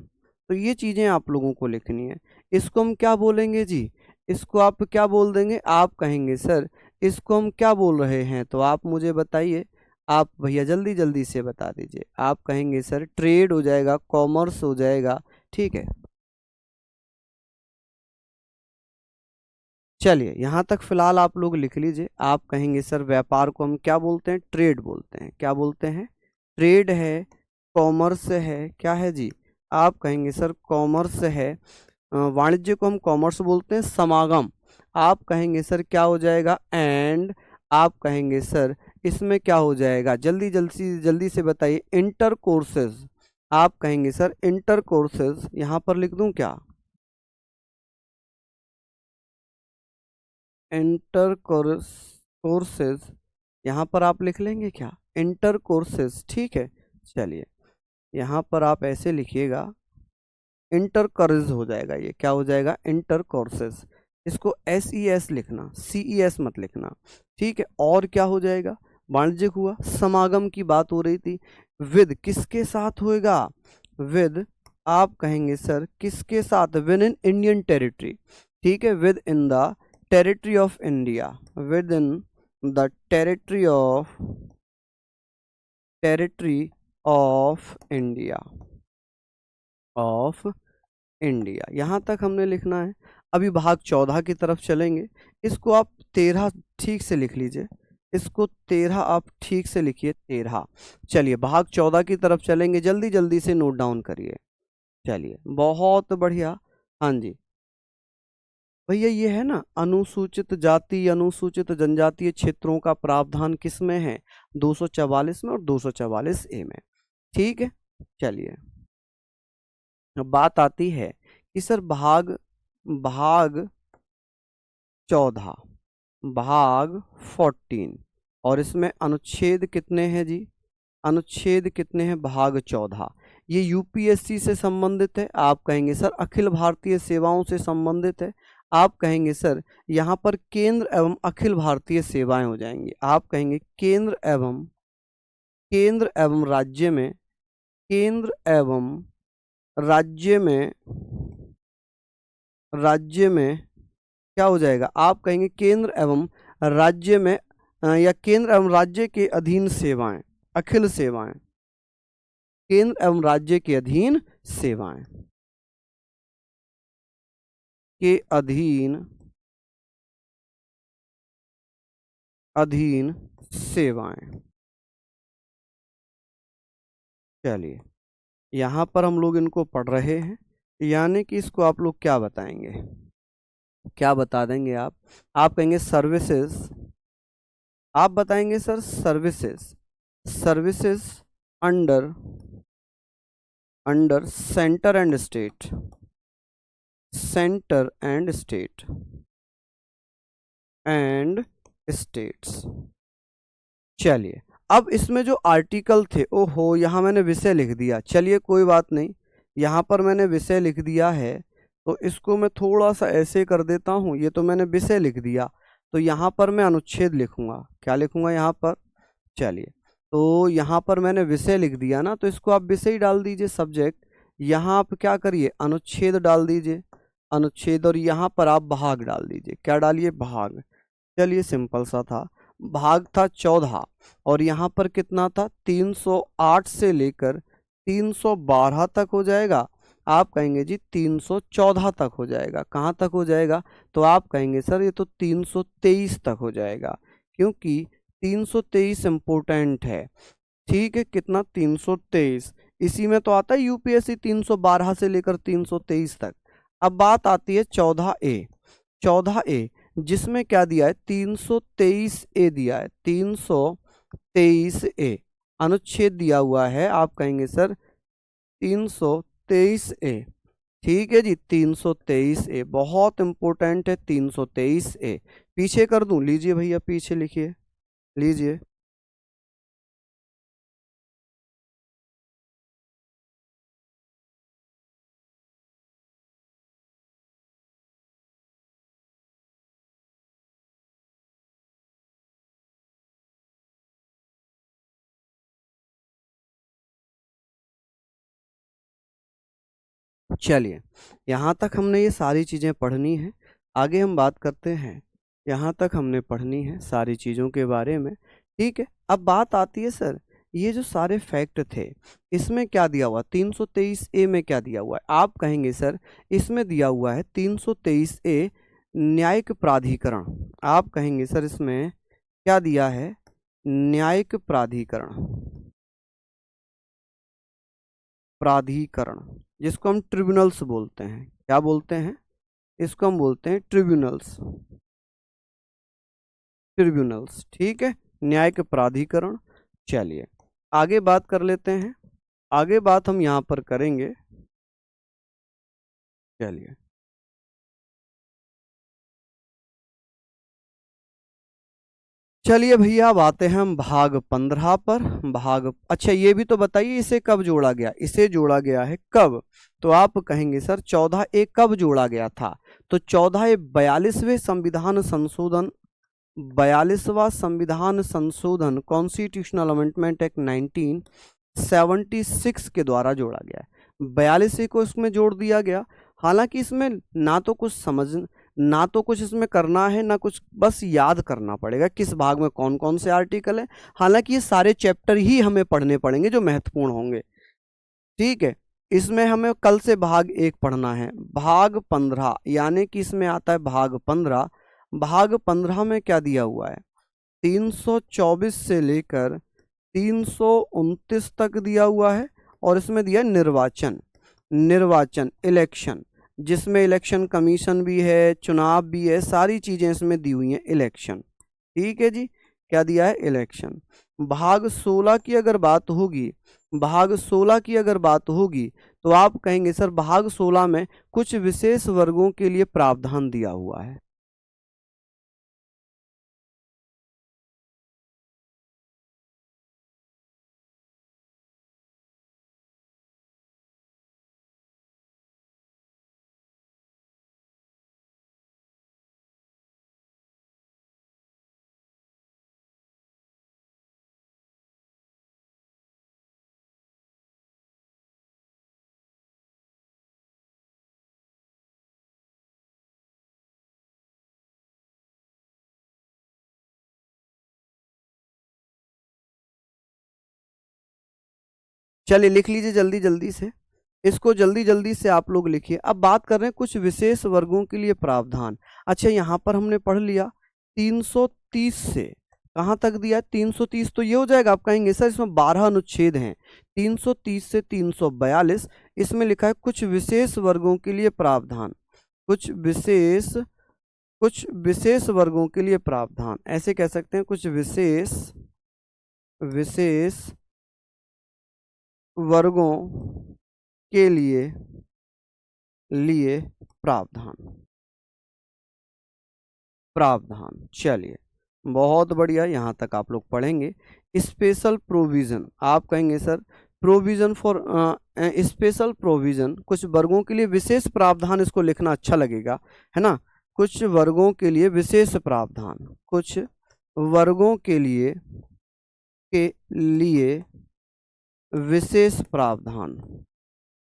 तो ये चीजें आप लोगों को लिखनी है। इसको हम क्या बोलेंगे जी? इसको आप क्या बोल देंगे? आप कहेंगे सर इसको हम क्या बोल रहे हैं? तो आप मुझे बताइए। आप भैया जल्दी जल्दी से बता दीजिए। आप कहेंगे सर ट्रेड हो जाएगा, कॉमर्स हो जाएगा। ठीक है, चलिए यहाँ तक फिलहाल आप लोग लिख लीजिए। आप कहेंगे सर व्यापार को हम क्या बोलते हैं? ट्रेड बोलते हैं। क्या बोलते हैं? ट्रेड है। कॉमर्स है, क्या है जी? आप कहेंगे सर कॉमर्स है। वाणिज्य को हम कॉमर्स बोलते हैं। समागम आप कहेंगे सर क्या हो जाएगा? एंड आप कहेंगे सर इसमें क्या हो जाएगा? जल्दी जल्दी जल्दी से बताइए। Inter courses. आप कहेंगे सर इंटर कोर्सेज, यहाँ पर लिख दूं क्या? इंटर कोर्सेज यहाँ पर आप लिख लेंगे क्या? Inter courses. ठीक है, चलिए यहाँ पर आप ऐसे लिखिएगा, इंटर कोर्सेज हो जाएगा। ये क्या हो जाएगा? Inter courses. इसको SES लिखना, CES मत लिखना। ठीक है, और क्या हो जाएगा? वाणिज्यिक हुआ। समागम की बात हो रही थी, विद किसके साथ होएगा? विद आप कहेंगे सर किसके साथ? With in Indian territory. ठीक है, with in the territory of India, with in the territory of India, of India. यहाँ तक हमने लिखना है। अभी भाग 14 की तरफ चलेंगे। इसको आप 13 ठीक से लिख लीजिए। इसको 13 आप ठीक से लिखिए, 13। चलिए भाग 14 की तरफ चलेंगे, जल्दी जल्दी से नोट डाउन करिए। चलिए बहुत बढ़िया। हाँ जी भैया, ये है ना अनुसूचित जाति अनुसूचित जनजातीय क्षेत्रों का प्रावधान किस में है? 244 में और 244A में। ठीक है, चलिए अब बात आती है कि सर भाग भाग 14, भाग 14, और इसमें अनुच्छेद कितने हैं जी? अनुच्छेद कितने हैं? भाग 14। ये यूपीएससी से संबंधित है। आप कहेंगे सर अखिल भारतीय सेवाओं से संबंधित है। आप कहेंगे सर यहाँ पर केंद्र एवं अखिल भारतीय सेवाएं हो जाएंगी। आप कहेंगे केंद्र एवं राज्य में, केंद्र एवं राज्य में क्या हो जाएगा? आप कहेंगे केंद्र एवं राज्य में या केंद्र एवं राज्य के अधीन सेवाएं, अखिल सेवाएं, केंद्र एवं राज्य के अधीन सेवाएं, के अधीन सेवाएं। चलिए यहाँ पर हम लोग इनको पढ़ रहे हैं, यानी कि इसको आप लोग क्या बताएंगे? क्या बता देंगे आप कहेंगे सर्विसेज। आप बताएंगे sir services, services under centre and state, centre and states. चलिए, अब इसमें जो आर्टिकल थे, ओहो यहाँ मैंने विषय लिख दिया, चलिए कोई बात नहीं, यहाँ पर मैंने विषय लिख दिया है, तो इसको मैं थोड़ा सा ऐसे कर देता हूँ, ये तो मैंने विषय लिख दिया, तो यहाँ पर मैं अनुच्छेद लिखूंगा, क्या लिखूंगा यहाँ पर, चलिए, तो यहाँ पर मैंने विषय लिख दिया ना, तो इसको आप विषय डाल दीजिए, सब्जेक्ट, यहाँ आप क्या करिए, अनुच्छेद डाल दीजिए, अनुच्छेद, और यहाँ पर आप भाग डाल दीजिए, क्या डालिए, भाग। चलिए सिंपल सा था, भाग था 14, और यहाँ पर कितना था, 308 से लेकर 312 तक हो जाएगा, आप कहेंगे जी 314 तक हो जाएगा, कहाँ तक हो जाएगा, तो आप कहेंगे सर ये तो 323 तक हो जाएगा, क्योंकि 323 इम्पोर्टेंट है, ठीक है, कितना, 323, इसी में तो आता है यूपीएससी 312 से लेकर 323 तक। अब बात आती है 14A, 14A जिसमें क्या दिया है, 323A दिया है, 323A अनुच्छेद दिया हुआ है, आप कहेंगे सर 323A, ठीक है जी, 323A बहुत इंपॉर्टेंट है, 323A, पीछे कर दूं, लीजिए भैया पीछे लिखिए, लीजिए, चलिए, यहाँ तक हमने ये सारी चीज़ें पढ़नी है, आगे हम बात करते हैं, यहाँ तक हमने पढ़नी है सारी चीज़ों के बारे में, ठीक है। अब बात आती है सर, ये जो सारे फैक्ट थे, इसमें क्या दिया हुआ, 323A में क्या दिया हुआ है, आप कहेंगे सर इसमें दिया हुआ है 323A न्यायिक प्राधिकरण, आप कहेंगे सर इसमें क्या दिया है, न्यायिक प्राधिकरण, प्राधिकरण जिसको हम ट्रिब्यूनल्स बोलते हैं, क्या बोलते हैं, इसको हम बोलते हैं ट्रिब्यूनल्स, ट्रिब्यूनल्स, ठीक है, न्यायिक प्राधिकरण। चलिए आगे बात कर लेते हैं, आगे बात हम यहाँ पर करेंगे, चलिए, चलिए भैया अब आते हैं हम भाग 15 पर, भाग, अच्छा ये भी तो बताइए इसे कब जोड़ा गया, इसे जोड़ा गया है कब, तो आप कहेंगे सर 14A कब जोड़ा गया था, तो 14A 42वें संविधान संशोधन, 42वां संविधान संशोधन कॉन्स्टिट्यूशनल अमेंडमेंट एक्ट 1976 के द्वारा जोड़ा गया है, 42 को इसमें जोड़ दिया गया, हालांकि इसमें ना तो कुछ समझ, ना तो कुछ इसमें करना है ना कुछ, बस याद करना पड़ेगा किस भाग में कौन कौन से आर्टिकल हैं, हालांकि ये सारे चैप्टर ही हमें पढ़ने पड़ेंगे जो महत्वपूर्ण होंगे, ठीक है। इसमें हमें कल से भाग 1 पढ़ना है, भाग 15 यानी कि इसमें आता है भाग 15, भाग 15 में क्या दिया हुआ है, 324 से लेकर 329 तक दिया हुआ है, और इसमें दिया है निर्वाचन, निर्वाचन इलेक्शन, जिसमें इलेक्शन कमीशन भी है, चुनाव भी है, सारी चीजें इसमें दी हुई हैं, इलेक्शन, ठीक है जी, क्या दिया है, इलेक्शन। भाग 16 की अगर बात होगी, भाग 16 की अगर बात होगी, तो आप कहेंगे सर भाग 16 में कुछ विशेष वर्गों के लिए प्रावधान दिया हुआ है, चलिए लिख लीजिए जल्दी जल्दी से, इसको जल्दी जल्दी से आप लोग लिखिए। अब बात कर रहे हैं कुछ विशेष वर्गों के लिए प्रावधान, अच्छा यहाँ पर हमने पढ़ लिया 330 से कहाँ तक दिया है, 330 तो ये हो जाएगा, आप कहेंगे सर इसमें 12 अनुच्छेद हैं, 330 से 342, इसमें लिखा है कुछ विशेष वर्गों के लिए प्रावधान, कुछ विशेष, कुछ विशेष वर्गों के लिए प्रावधान, ऐसे कह सकते हैं, कुछ विशेष, विशेष वर्गों के लिए प्रावधान, प्रावधान, चलिए बहुत बढ़िया, यहाँ तक आप लोग पढ़ेंगे। स्पेशल प्रोविजन, आप कहेंगे sir provision for special provision, कुछ वर्गों के लिए विशेष प्रावधान, इसको लिखना अच्छा लगेगा, है ना। कुछ वर्गों के लिए विशेष प्रावधान, कुछ वर्गों के लिए विशेष प्रावधान,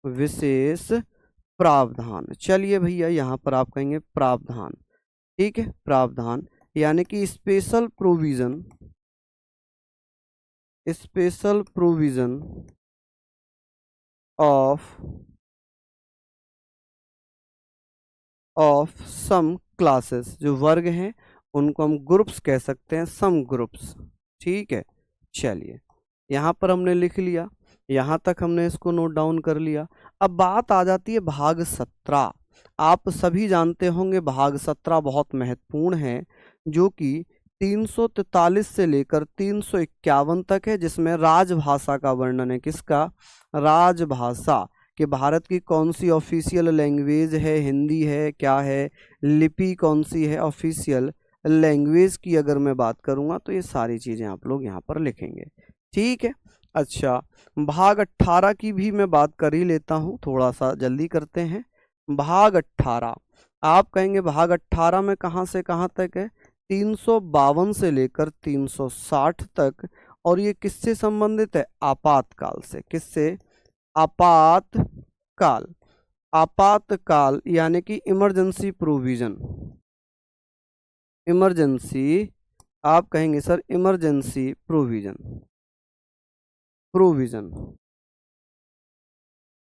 विशेष प्रावधान। चलिए भैया, यहाँ पर आप कहेंगे प्रावधान, ठीक है। प्रावधान यानी कि special provision, special provision of some classes, जो वर्ग हैं उनको हम ग्रुप्स कह सकते हैं, सम ग्रुप्स, ठीक है। चलिए, यहाँ पर हमने लिख लिया, यहाँ तक हमने इसको नोट डाउन कर लिया। अब बात आ जाती है भाग 17। आप सभी जानते होंगे भाग 17 बहुत महत्वपूर्ण है, जो कि 343 से लेकर 351 तक है, जिसमें राजभाषा का वर्णन है। किसका? राजभाषा, कि भारत की कौन सी ऑफिशियल लैंग्वेज है, हिंदी है, क्या है, लिपि कौन सी है ऑफिशियल लैंग्वेज की अगर मैं बात करूंगा तो ये सारी चीज़ें आप लोग यहाँ पर लिखेंगे, ठीक है। अच्छा, भाग 18 की भी मैं बात कर ही लेता हूँ, थोड़ा सा जल्दी करते हैं। भाग 18 आप कहेंगे भाग 18 में कहाँ से कहाँ तक है? 352 से लेकर 360 तक, और ये किससे संबंधित है? आपातकाल से। किससे? आपातकाल। आपातकाल यानी कि इमरजेंसी प्रोविजन, इमरजेंसी, आप कहेंगे sir emergency provision, provision,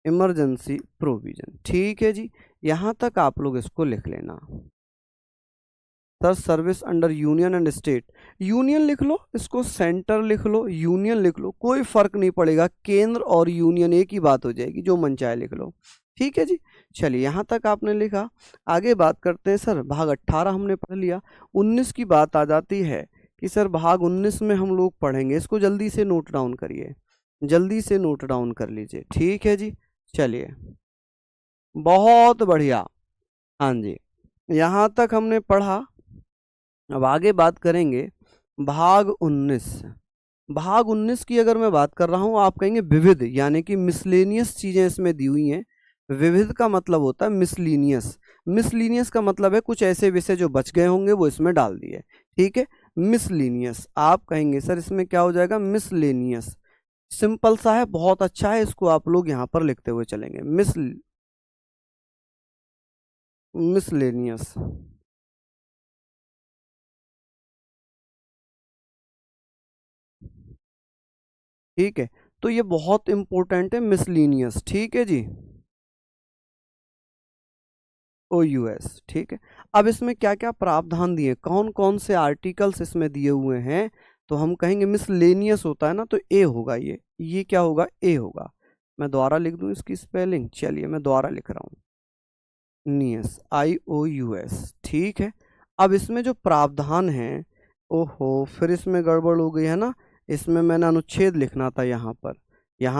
emergency provision, ठीक है जी। यहां तक आप लोग इसको लिख लेना। Sir service under union and state, union लिख लो, इसको सेंटर लिख लो, यूनियन लिख लो, कोई फर्क नहीं पड़ेगा, केंद्र और यूनियन एक ही बात हो जाएगी, जो मन चाहे लिख लो, ठीक है जी। चलिए, यहाँ तक आपने लिखा, आगे बात करते हैं। सर भाग 18 हमने पढ़ लिया, 19 की बात आ जाती है कि सर भाग 19 में हम लोग पढ़ेंगे, इसको जल्दी से नोट डाउन करिए, जल्दी से नोट डाउन कर लीजिए, ठीक है जी। चलिए, बहुत बढ़िया, हाँ जी, यहाँ तक हमने पढ़ा। अब आगे बात करेंगे भाग 19। भाग 19 की अगर मैं बात कर रहा हूँ, आप कहेंगे विविध, यानी कि मिसलेनियस चीजें इसमें दी हुई हैं। विविध का मतलब होता है मिसलीनियस, मिसलीनियस का मतलब है कुछ ऐसे विषय जो बच गए होंगे वो इसमें डाल दिए, ठीक है। मिसलीनियस, आप कहेंगे सर इसमें क्या हो जाएगा? मिसलेनियस। सिंपल सा है, बहुत अच्छा है, इसको आप लोग यहाँ पर लिखते हुए चलेंगे, मिसलेनियस, ठीक है। तो ये बहुत इंपॉर्टेंट है, मिसलीनियस, ठीक है जी, OUS, ठीक है। अब इसमें क्या क्या प्रावधान दिए, कौन कौन से आर्टिकल्स इसमें दिए हुए हैं, तो हम कहेंगे मिसलेनियस होता है ना, तो ए होगा, ये क्या होगा? ए होगा। मैं दोबारा लिख दूं इसकी स्पेलिंग, चलिए मैं दोबारा लिख रहा हूँ, नियस, IOUS, ठीक है। अब इसमें जो प्रावधान है, ओहो, फिर इसमें गड़बड़ हो गई है ना, इसमें मैंने अनुच्छेद लिखना था, यहाँ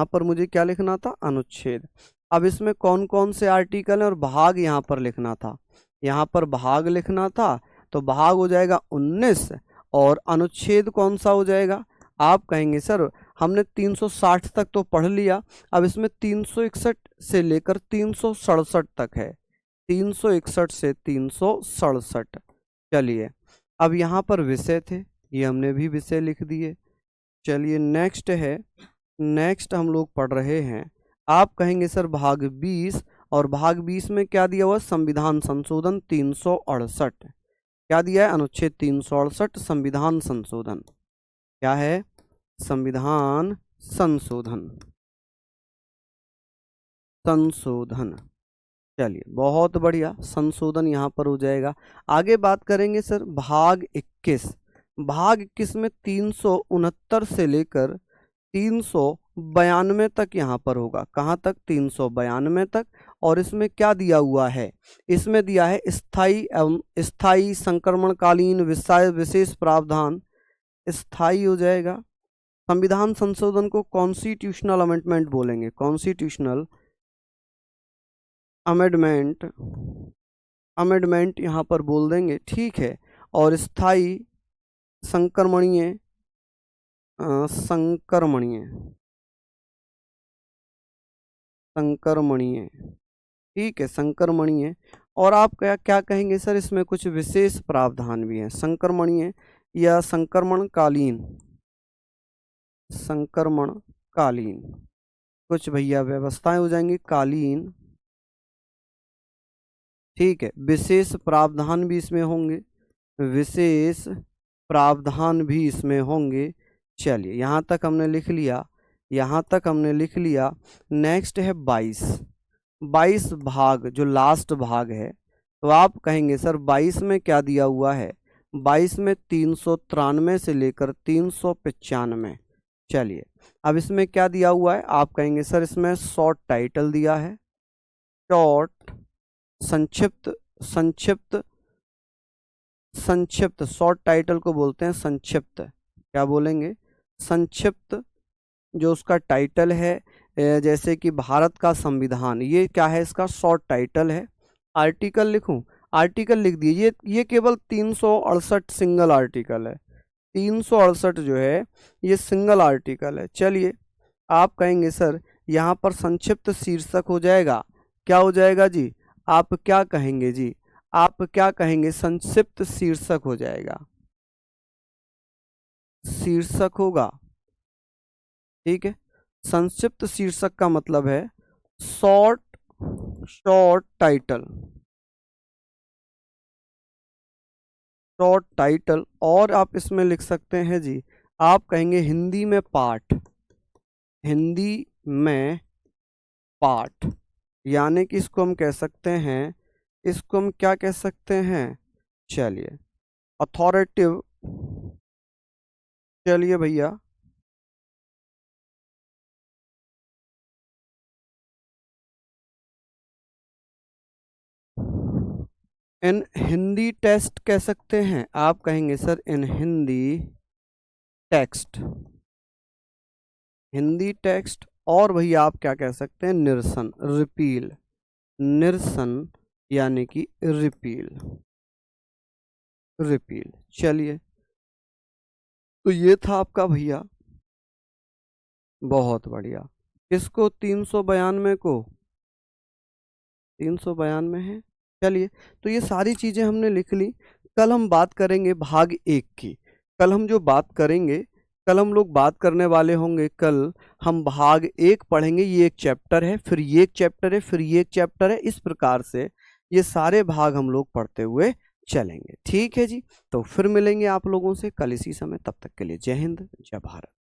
पर मुझे क्या लिखना था? अनुच्छेद। अब इसमें कौन कौन से आर्टिकल हैं और भाग यहाँ पर लिखना था, यहाँ पर भाग लिखना था, तो भाग हो जाएगा 19, और अनुच्छेद कौन सा हो जाएगा? आप कहेंगे सर हमने 360 तक तो पढ़ लिया, अब इसमें 361 से लेकर 367 तक है, 361 से 367। चलिए, अब यहाँ पर विषय थे, ये हमने भी विषय लिख दिए। चलिए नेक्स्ट है, नेक्स्ट हम लोग पढ़ रहे हैं, आप कहेंगे सर भाग 20, और भाग 20 में क्या दिया हुआ? संविधान संशोधन 368। क्या दिया है? अनुच्छेद 368, संविधान संशोधन। क्या है? संविधान संशोधन, संशोधन। चलिए, बहुत बढ़िया, संशोधन यहाँ पर हो जाएगा। आगे बात करेंगे सर भाग 21। भाग 21 में 369 से लेकर 392 तक यहाँ पर होगा, कहाँ तक? 392 तक। और इसमें क्या दिया हुआ है? इसमें दिया है स्थायी एवं स्थायी संक्रमणकालीन विशेष प्रावधान, स्थायी हो जाएगा। संविधान संशोधन को कॉन्स्टिट्यूशनल अमेंडमेंट बोलेंगे, कॉन्स्टिट्यूशनल अमेंडमेंट, अमेंडमेंट यहाँ पर बोल देंगे, ठीक है। और स्थायी संक्रमणीय, संक्रमणीय, संक्रमणीय, ठीक है, संक्रमणीय। और आप क्या क्या कहेंगे सर, इसमें कुछ विशेष प्रावधान भी हैं, संक्रमणीय या संक्रमणकालीन, संक्रमणकालीन, कुछ भैया व्यवस्थाएं हो जाएंगी कालीन, ठीक है, विशेष प्रावधान भी इसमें होंगे, विशेष प्रावधान भी इसमें होंगे। चलिए यहाँ तक हमने लिख लिया, यहाँ तक हमने लिख लिया। नेक्स्ट है 22, 22 भाग जो लास्ट भाग है, तो आप कहेंगे सर 22 में क्या दिया हुआ है, 22 में 393 से लेकर 395। चलिए अब इसमें क्या दिया हुआ है, आप कहेंगे सर इसमें शॉर्ट टाइटल दिया है, शॉर्ट, संक्षिप्त, संक्षिप्त, संक्षिप्त, शॉर्ट टाइटल को बोलते हैं संक्षिप्त, क्या बोलेंगे, संक्षिप्त जो उसका टाइटल है, जैसे कि भारत का संविधान, ये क्या है, इसका शॉर्ट टाइटल है। आर्टिकल लिखूं, आर्टिकल लिख दिए, ये केवल 368 सिंगल आर्टिकल है, 368 जो है ये सिंगल आर्टिकल है। चलिए आप कहेंगे सर यहाँ पर संक्षिप्त शीर्षक हो जाएगा, क्या हो जाएगा जी, आप क्या कहेंगे जी, आप क्या कहेंगे, संक्षिप्त शीर्षक हो जाएगा, शीर्षक होगा, ठीक है। संक्षिप्त शीर्षक का मतलब है short, short title, short title. और आप इसमें लिख सकते हैं जी, आप कहेंगे हिंदी में पाठ, हिंदी में पाठ, यानी कि इसको हम कह सकते हैं, इसको हम क्या कह सकते हैं, चलिए अथॉरिटिव, चलिए भैया इन हिंदी टेक्स्ट कह सकते हैं, आप कहेंगे सर इन हिंदी टेक्स्ट, हिंदी टेक्स्ट। और भैया आप क्या कह सकते हैं, निरसन, रिपील, निरसन यानी कि रिपील, रिपील। चलिए तो ये था आपका भैया, बहुत बढ़िया। किसको, 392 को, 392 है। चलिए तो ये सारी चीजें हमने लिख ली। कल हम बात करेंगे भाग 1 की, कल हम जो बात करेंगे, कल हम लोग बात करने वाले होंगे, कल हम भाग 1 पढ़ेंगे, ये एक चैप्टर है, फिर ये एक चैप्टर है, फिर ये एक चैप्टर है, इस प्रकार से ये सारे भाग हम लोग पढ़ते हुए चलेंगे, ठीक है जी। तो फिर मिलेंगे आप लोगों से कल इसी समय, तब तक के लिए जय हिंद, जय भारत।